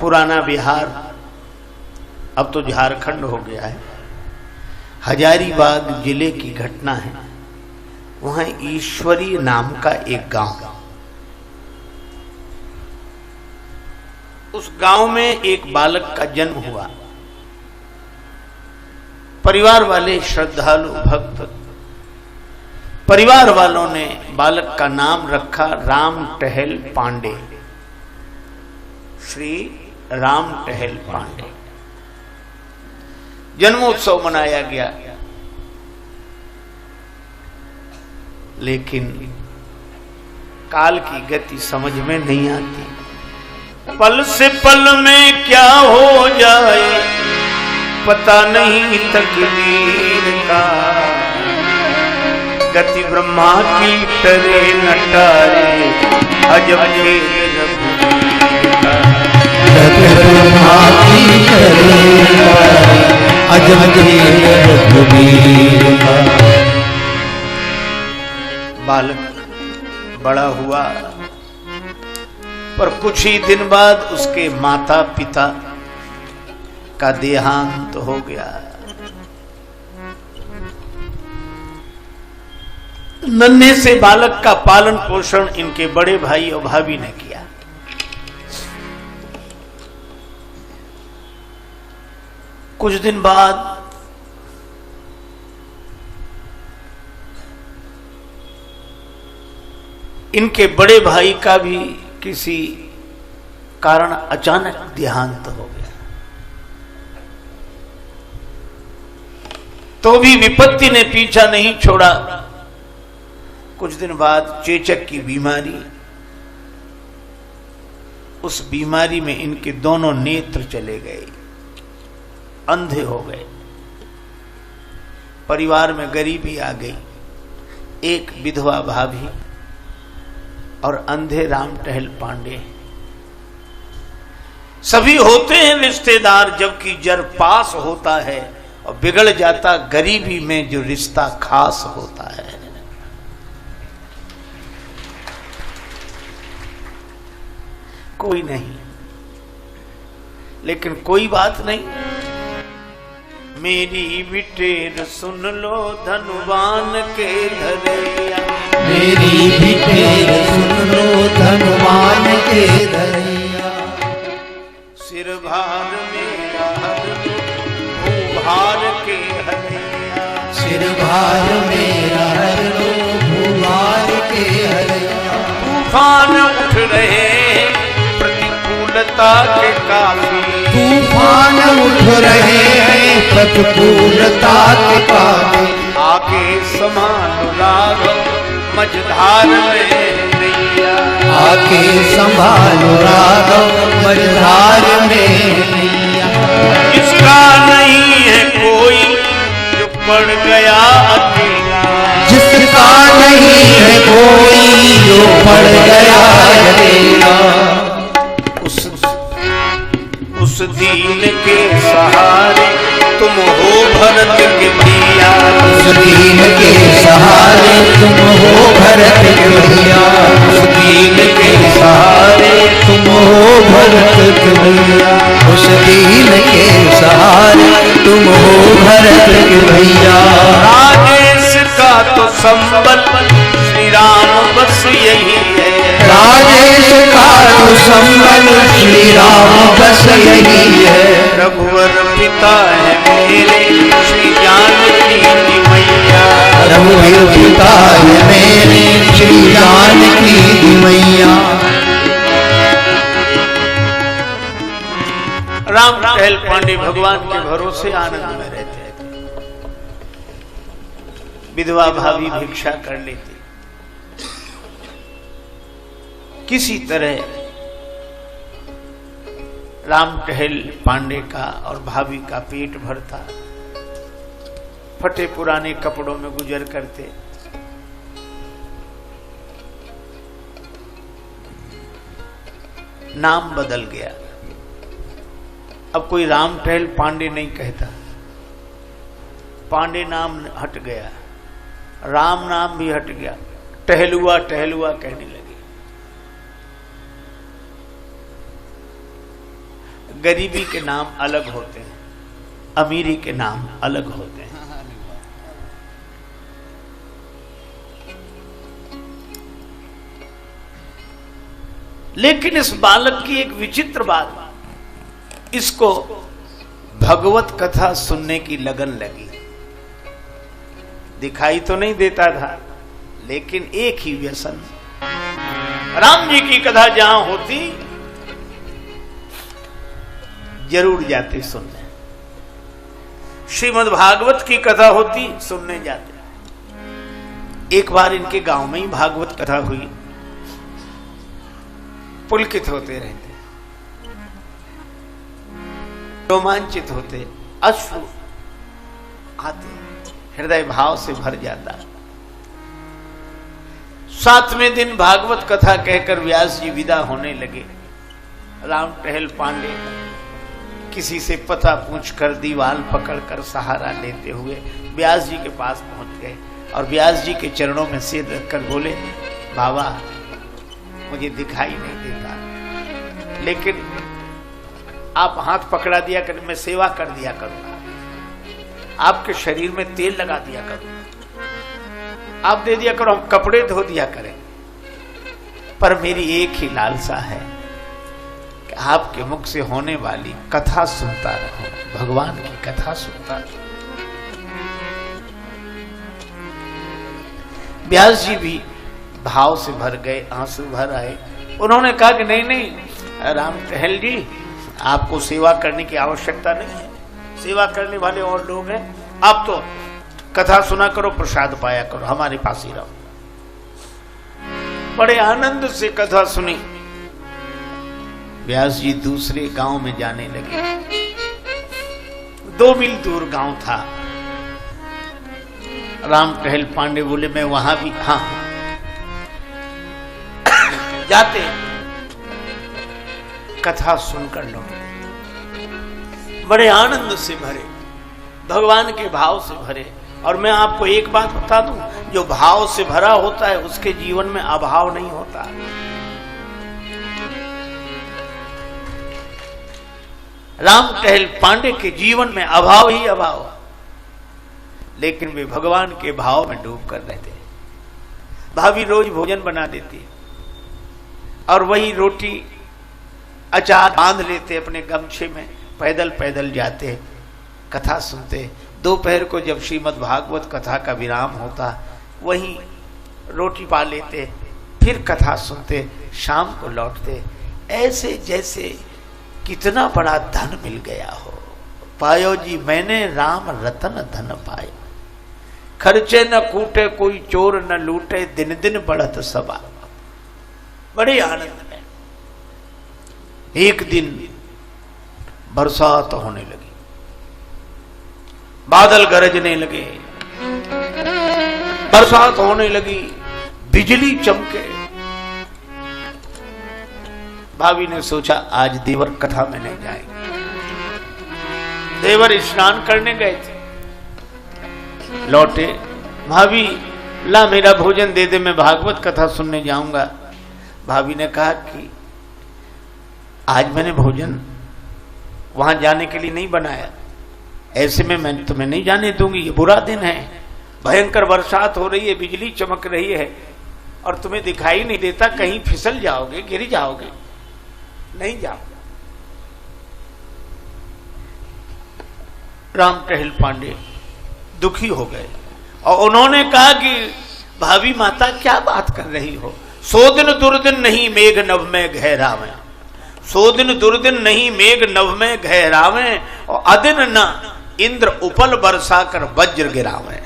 पुराना बिहार अब तो झारखंड हो गया है, हजारीबाग जिले की घटना है। वहां ईश्वरी नाम का एक गांव, उस गांव में एक बालक का जन्म हुआ। परिवार वाले श्रद्धालु भक्त, परिवार वालों ने बालक का नाम रखा राम टहल पांडे, श्री राम टहल पांडे। जन्मोत्सव मनाया गया, लेकिन काल की गति समझ में नहीं आती। पल से पल में क्या हो जाए पता नहीं तकदीर का, गति ब्रह्मा की टरे न टारे अजब खेल रघुवीर का। गति ब्रह्मा की टरे न टारे अजब खेल रघुवीर का। बालक बड़ा हुआ, पर कुछ ही दिन बाद उसके माता पिता का देहांत हो गया। नन्हे से बालक का पालन पोषण इनके बड़े भाई और भाभी ने किया। कुछ दिन बाद इनके बड़े भाई का भी किसी कारण अचानक देहांत हो गया। तो भी विपत्ति ने पीछा नहीं छोड़ा। कुछ दिन बाद चेचक की बीमारी, उस बीमारी में इनके दोनों नेत्र चले गए, अंधे हो गए। परिवार में गरीबी आ गई। एक विधवा भाभी और अंधे राम टहल पांडे। सभी होते हैं रिश्तेदार, जबकि जर पास होता है और बिगड़ जाता गरीबी में जो रिश्ता खास होता है। कोई नहीं, लेकिन कोई बात नहीं। मेरी बिटेर सुन लो धनवान के धरैया, मेरी बिटेर सुन लो धनवान के धरैया। सिर भार मेरा हर लो भूभार के हरैया, सिर भार मेरा हर लो भूभार के हरैया। तूफान उठ रहे प्रतिकूलता के काफी, तूफान उठ रहे हैं प्रतिकूलता के काफी। आगे समान राघव मझधार में नैया, आके संभालो राघव मझधार में नैया। इसका नहीं है कोई जो पड़ गया अकेला, जिसका नहीं है कोई जो पड़ गया अकेला। उस दीन के सहारे तुम हो भरत के भैया, उस दीन के सहारे तुम हो भरत के भैया। उस दीन के सहारे तुम हो भरत के भैया। उस दीन के सहारे तुम हो भरत के भैया। राजेश का तो संबल श्री राम बस यही है, राजेश का तो संबल श्री राम बस यही है। रघुवर पिता है मेरे श्री जानकी की मैया, रघुवर पिता है मेरे श्री जानकी की मैया। राम टहल पांडे भगवान के भरोसे आनंद में रहते थे। विधवा भाभी भिक्षा कर लेती, किसी तरह राम टहल पांडे का और भाभी का पेट भरता। फटे पुराने कपड़ों में गुजर करते। नाम बदल गया, अब कोई राम टहल पांडे नहीं कहता, पांडे नाम हट गया, राम नाम भी हट गया, टहलुआ टहलुआ कहने लगे। गरीबी के नाम अलग होते हैं, अमीरी के नाम अलग होते हैं। लेकिन इस बालक की एक विचित्र बात, इसको भगवत कथा सुनने की लगन लगी। दिखाई तो नहीं देता था, लेकिन एक ही व्यसन, राम जी की कथा जहां होती जरूर जाते सुनने, श्रीमद् भागवत की कथा होती सुनने जाते। एक बार इनके गांव में ही भागवत कथा हुई, पुलकित होते रहते, रोमांचित होते, अश्रु आते, हृदय भाव से भर जाता। 7वें दिन भागवत कथा कहकर व्यास जी विदा होने लगे। राम टहल पांडे किसी से पता पूछकर दीवाल पकड़कर सहारा लेते हुए व्यास जी के पास पहुंच गए और व्यास जी के चरणों में सिर रखकर बोले, बाबा मुझे दिखाई नहीं देता, लेकिन आप हाथ पकड़ा दिया कर, मैं सेवा कर दिया करूंगा, आपके शरीर में तेल लगा दिया करूंगा, आप दे दिया करो, हम कपड़े धो दिया करें, पर मेरी एक ही लालसा है कि आपके मुख से होने वाली कथा सुनता रहूं, भगवान की कथा सुनता रहूं। व्यास जी भी भाव से भर गए, आंसू भर आए। उन्होंने कहा कि नहीं नहीं राम टहल जी, आपको सेवा करने की आवश्यकता नहीं है, सेवा करने वाले और लोग हैं, आप तो कथा सुना करो, प्रसाद पाया करो, हमारे पास ही रहो। बड़े आनंद से कथा सुनी। व्यास जी दूसरे गांव में जाने लगे। 2 मील दूर गांव था। राम टहल पांडे बोले, मैं वहां भी, हाँ जाते, कथा सुनकर लौटे, बड़े आनंद से भरे, भगवान के भाव से भरे। और मैं आपको एक बात बता दूं, जो भाव से भरा होता है उसके जीवन में अभाव नहीं होता। राम टहल पांडे के जीवन में अभाव ही अभाव, लेकिन वे भगवान के भाव में डूब कर रहते। भाभी रोज भोजन बना देती और वही रोटी अचार बांध लेते अपने गमछे में, पैदल पैदल जाते, कथा सुनते। दोपहर को जब श्रीमद् भागवत कथा का विराम होता, वहीं रोटी पा लेते, फिर कथा सुनते, शाम को लौटते। ऐसे जैसे कितना बड़ा धन मिल गया हो। पायो जी मैंने राम रतन धन पाए, खर्चे न कूटे कोई चोर न लूटे, दिन दिन बढ़त सबा। बड़े आनंद में। एक दिन बरसात होने लगी, बादल गरजने लगे, बरसात होने लगी, बिजली चमके। भाभी ने सोचा आज देवर कथा में नहीं जाएंगे। देवर स्नान करने गए थे, लौटे, भाभी ला मेरा भोजन दे दे, मैं भागवत कथा सुनने जाऊंगा। भाभी ने कहा कि आज मैंने भोजन वहां जाने के लिए नहीं बनाया, ऐसे में मैं तुम्हें नहीं जाने दूंगी, ये बुरा दिन है, भयंकर बरसात हो रही है, बिजली चमक रही है और तुम्हें दिखाई नहीं देता, कहीं फिसल जाओगे, गिर जाओगे, नहीं जाओ। राम टहल पांडे दुखी हो गए और उन्होंने कहा कि भाभी माता क्या बात कर रही हो, 100 दिन दुर्दिन नहीं मेघ नभ में गहरावे, 100 दिन दुर्दिन नहीं मेघ नभ में गहरावे, और अदिन न इंद्र उपल बरसा कर वज्र गिरावे।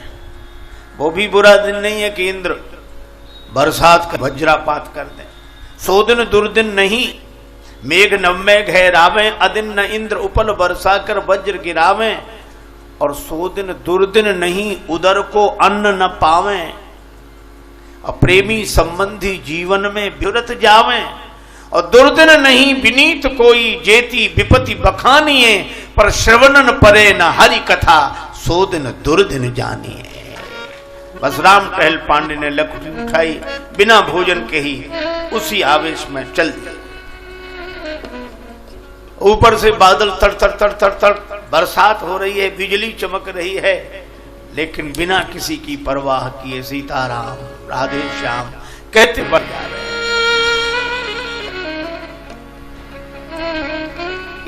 वो भी बुरा दिन नहीं है कि इंद्र बरसात का वज्रापात कर दे। 100 दिन दुर्दिन नहीं मेघ नभ में गहरावे, अदिन न इंद्र उपल बरसा कर वज्र गिरावे, और 100 दिन दुर्दिन नहीं उदर को अन्न न पावे, और प्रेमी संबंधी जीवन में विरत जावे, और दुर्दिन नहीं विनीत कोई जेती विपति बखानिए, पर श्रवणन परे न हरि कथा 100 दिन दुर्दिन जानिए। बस राम टहल पांडे ने लकड़ी उठाई, बिना भोजन के ही उसी आवेश में चल दिया। ऊपर से बादल तड़ तड़ तड़ तड़ तड़, बरसात हो रही है, बिजली चमक रही है, लेकिन बिना किसी की परवाह किए सीताराम राधे श्याम कहते बढ़ जा रहे हैं।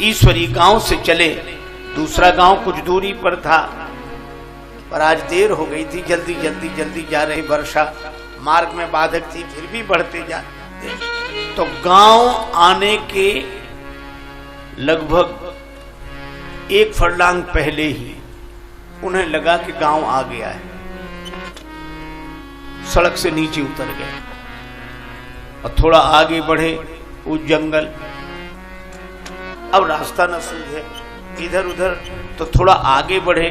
ईश्वरी गांव से चले, दूसरा गांव कुछ दूरी पर था, पर आज देर हो गई थी, जल्दी जल्दी जल्दी जा रही वर्षा मार्ग में बाधक थी, फिर भी बढ़ते जाते। तो गांव आने के लगभग 1 फरलांग पहले ही उन्हें लगा कि गांव आ गया है। सड़क से नीचे उतर गए और थोड़ा आगे बढ़े, उस जंगल, अब रास्ता न सूझे इधर उधर, तो थोड़ा आगे बढ़े।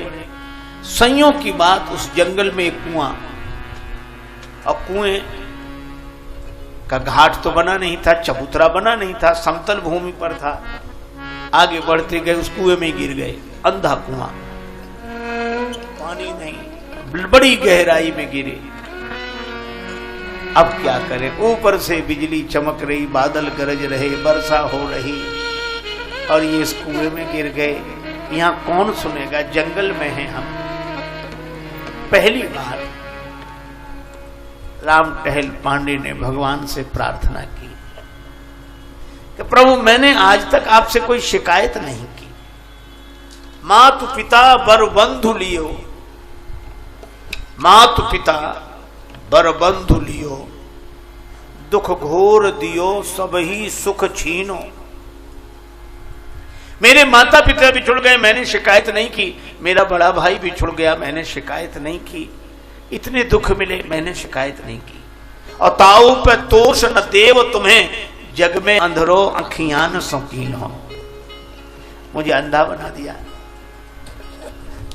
संयोग की बात, उस जंगल में एक कुआं, और कुएं का घाट तो बना नहीं था, चबूतरा बना नहीं था, समतल भूमि पर था। आगे बढ़ते गए, उस कुएं में गिर गए। अंधा कुआं, पानी नहीं, बड़ी गहराई में गिरे। अब क्या करें? ऊपर से बिजली चमक रही, बादल गरज रहे, वर्षा हो रही, और ये इस कुएं में गिर गए। यहां कौन सुनेगा? जंगल में हैं हम। पहली बार राम टहल पांडे ने भगवान से प्रार्थना की कि प्रभु, मैंने आज तक आपसे कोई शिकायत नहीं की। मातु पिता बर बंधु लियो, मातु पिता बर बंधु लियो, दुख घोर दियो सबही सुख छीनो। मेरे माता पिता बिछुड़ गए, मैंने शिकायत नहीं की। मेरा बड़ा भाई बिछुड़ गया, मैंने शिकायत नहीं की। इतने दुख मिले, मैंने शिकायत नहीं की। और ताऊ पे तोष न देव तुम्हें, जग में अंधरो आँखियां न सौकीन हो। मुझे अंधा बना दिया,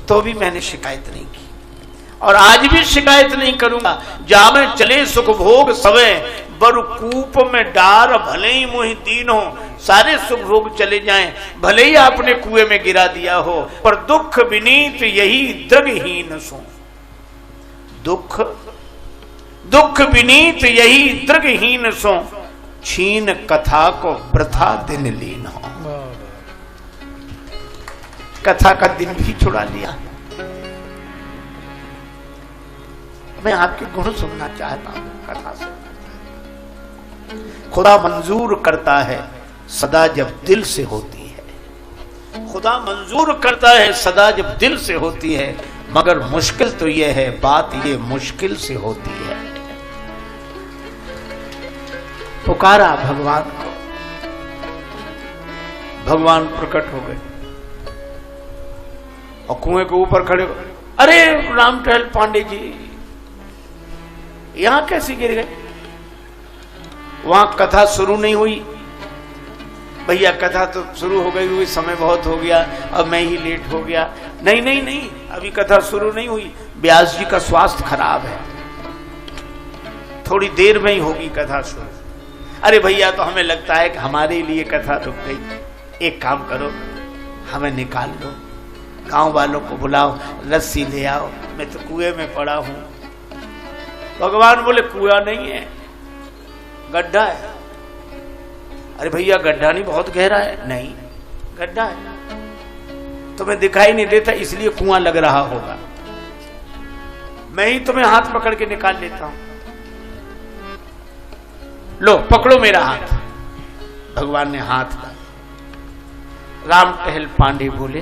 तो भी मैंने शिकायत नहीं की, और आज भी शिकायत नहीं करूंगा। जामे चले सुख भोग सवे, बर कूप में डार भले ही मुहि दीन हो। सारे सुख भोग चले जाएं, भले ही आपने कुएं में गिरा दिया हो, पर दुख विनीत यही दृढ़हीन सो। दुख दुख विनीत यही दृढ़हीन सो, छीन कथा को प्रथा दिन लीन हो। कथा का दिन भी छुड़ा लिया। मैं आपके गुण सुनना चाहता हूं कथा से। खुदा मंजूर करता है सदा जब दिल से होती है। खुदा मंजूर करता है सदा जब दिल से होती है, मगर मुश्किल तो यह है, बात ये मुश्किल से होती है। पुकारा भगवान को, भगवान प्रकट हो गए और कुएं के ऊपर खड़े हो। अरे राम टहल पांडे जी, यहां कैसे गिर गए? वहां कथा शुरू नहीं हुई। भैया कथा तो शुरू हो गई हुई, समय बहुत हो गया, अब मैं ही लेट हो गया। नहीं नहीं नहीं, अभी कथा शुरू नहीं हुई। व्यास जी का स्वास्थ्य खराब है, थोड़ी देर में ही होगी कथा शुरू। अरे भैया, तो हमें लगता है कि हमारे लिए कथा रुक गई। एक काम करो, हमें निकाल लो, गांव वालों को बुलाओ, रस्सी ले आओ, मैं तो कुएं में पड़ा हूं। भगवान बोले कुआं नहीं है, गड्ढा है। अरे भैया, गड्ढा नहीं, बहुत गहरा है। नहीं, गड्ढा है, तुम्हें दिखाई नहीं देता इसलिए कुआं लग रहा होगा। मैं ही तुम्हें हाथ पकड़ के निकाल लेता हूं। लो पकड़ो मेरा हाथ। भगवान ने हाथ डाला। राम टहल पांडे बोले,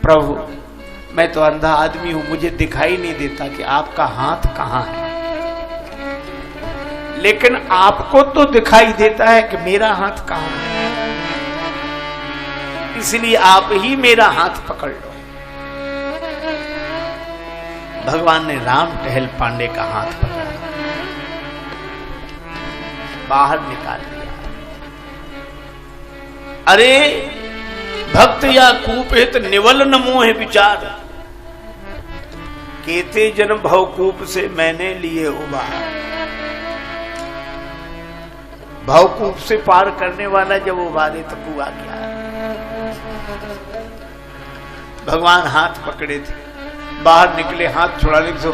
प्रभु, मैं तो अंधा आदमी हूं, मुझे दिखाई नहीं देता कि आपका हाथ कहां है, लेकिन आपको तो दिखाई देता है कि मेरा हाथ कहां है, इसलिए आप ही मेरा हाथ पकड़ लो। भगवान ने राम टहल पांडे का हाथ पकड़ा, बाहर निकाल दिया। अरे भक्त या कूपित निवल न मोह विचार, केते जन्म भवकूप से मैंने लिए उबार। भवकूप से पार करने वाला जब उबारे तो कुआ क्या है। भगवान हाथ पकड़े थे, बाहर निकले, हाथ छुड़ाने के तो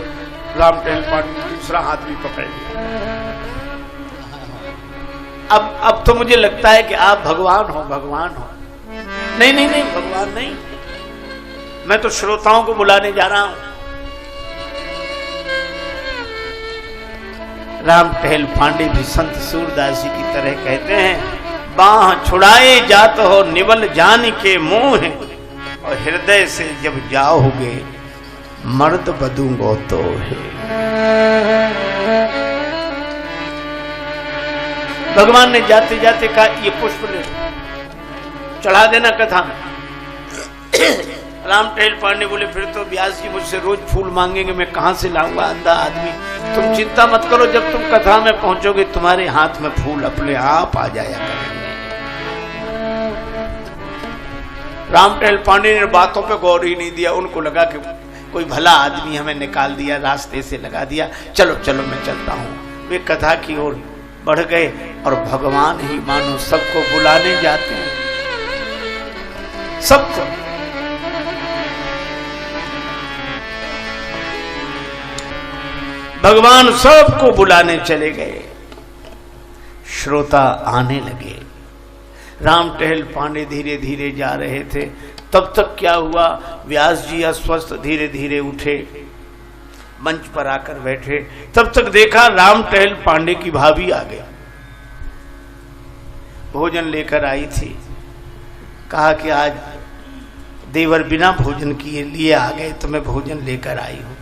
राम टहल पांडे दूसरा हाथ भी पकड़ लिया। अब तो मुझे लगता है कि आप भगवान हो, भगवान हो। नहीं नहीं नहीं, भगवान नहीं, मैं तो श्रोताओं को बुलाने जा रहा हूं। राम टहल पांडे भी संत सूरदास जी की तरह कहते हैं, बाह छुड़ाए जात हो निवल जान के मोह, और हृदय से जब जाओगे मर्द बदूंगो तो है। भगवान ने जाते जाते कहा, ये पुष्प ले चढ़ा देना कथा में। राम टहल पांडे बोले, फिर तो व्यास जी मुझसे रोज फूल मांगेंगे, मैं कहां से लाऊंगा अंधा आदमी। तुम चिंता मत करो, जब तुम कथा में पहुंचोगे तुम्हारे हाथ में फूल अपने आप आ जाया करेंगे। राम टहल पांडे ने बातों पे गौर ही नहीं दिया, उनको लगा कि कोई भला आदमी हमें निकाल दिया, रास्ते से लगा दिया, चलो चलो मैं चलता हूं। वे कथा की ओर बढ़ गए और भगवान ही मानो सबको बुलाने जाते हैं, सबको। भगवान सबको बुलाने चले गए, श्रोता आने लगे। राम टहल पांडे धीरे धीरे जा रहे थे, तब तक क्या हुआ, व्यास जी अस्वस्थ धीरे धीरे उठे, मंच पर आकर बैठे। तब तक देखा राम टहल पांडे की भाभी आ गई, भोजन लेकर आई थी। कहा कि आज देवर बिना भोजन किए लिए आ गए, तो मैं भोजन लेकर आई हूं।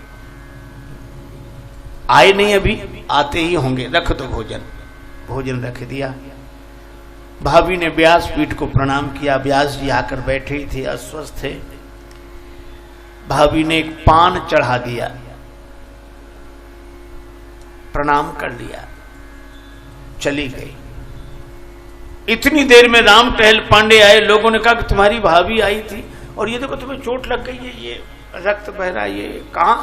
आए नहीं अभी, आते ही होंगे, रख दो भोजन। भोजन रख दिया। भाभी ने व्यासपीठ को प्रणाम किया। व्यास जी आकर बैठे ही थे, अस्वस्थ थे। भाभी ने एक पान चढ़ा दिया, प्रणाम कर लिया, चली गई। इतनी देर में राम टहल पांडे आए। लोगों ने कहा कि तुम्हारी भाभी आई थी और ये देखो तुम्हें चोट लग गई है, ये रक्त बह रहा है, ये कहां?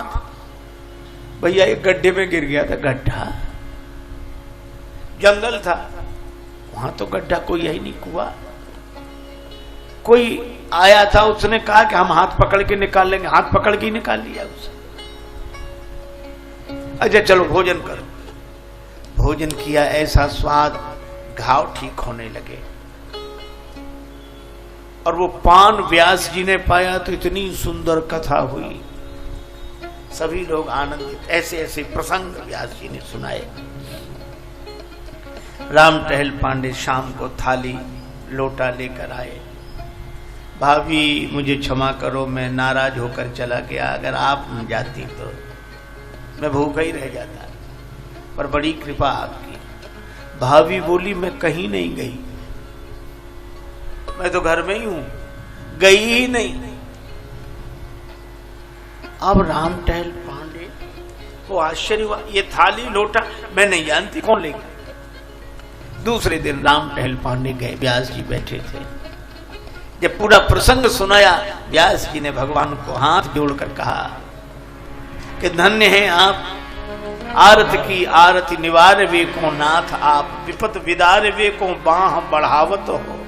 भैया एक गड्ढे में गिर गया था। गड्ढा? जंगल था वहां, तो गड्ढा कोई है ही नहीं, कुआं। कोई आया था, उसने कहा कि हम हाथ पकड़ के निकाल लेंगे, हाथ पकड़ के ही निकाल लिया उसे। अच्छा चलो भोजन करो। भोजन किया, ऐसा स्वाद, घाव ठीक होने लगे। और वो पान व्यास जी ने पाया तो इतनी सुंदर कथा हुई, सभी लोग आनंदित। ऐसे ऐसे प्रसंग व्यास जी ने सुनाए। राम टहल पांडे शाम को थाली लोटा लेकर आए। भाभी मुझे क्षमा करो, मैं नाराज होकर चला गया, अगर आप न जाती तो मैं भूखा ही रह जाता, पर बड़ी कृपा आपकी। भाभी बोली, मैं कहीं नहीं गई, मैं तो घर में ही हूं, गई ही नहीं। अब राम टहल पांडे को आश्चर्य हुआ, ये थाली लोटा मैं नहीं जानती, कौन ले गया? दूसरे दिन राम टहल पांडे गए, व्यास जी बैठे थे। जब पूरा प्रसंग सुनाया, व्यास जी ने भगवान को हाथ जोड़कर कहा कि धन्य हैं आप, आरत की आरती निवार वे को नाथ आप, विपत विदार वे को बाह बढ़ावत हो।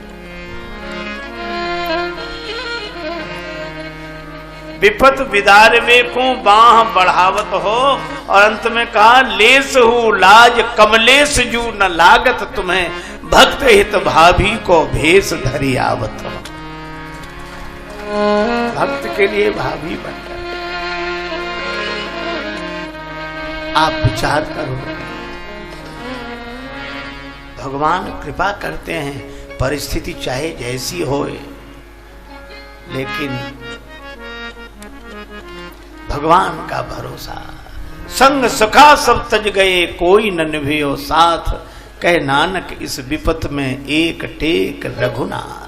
विपत विदार वे को बाह बढ़ावत हो। और अंत में कहा, लेस हु लाज कमलेश जू न लागत तुम्हें, भक्त हित भाभी को भेष धरी आवत हो। भक्त के लिए भाभी बनकर आप विचार करो। भगवान कृपा करते हैं, परिस्थिति चाहे जैसी होए, लेकिन भगवान का भरोसा। संग सखा सब तज गए, कोई न निभयो साथ, कह नानक इस विपत में एक टेक रघुनाथ।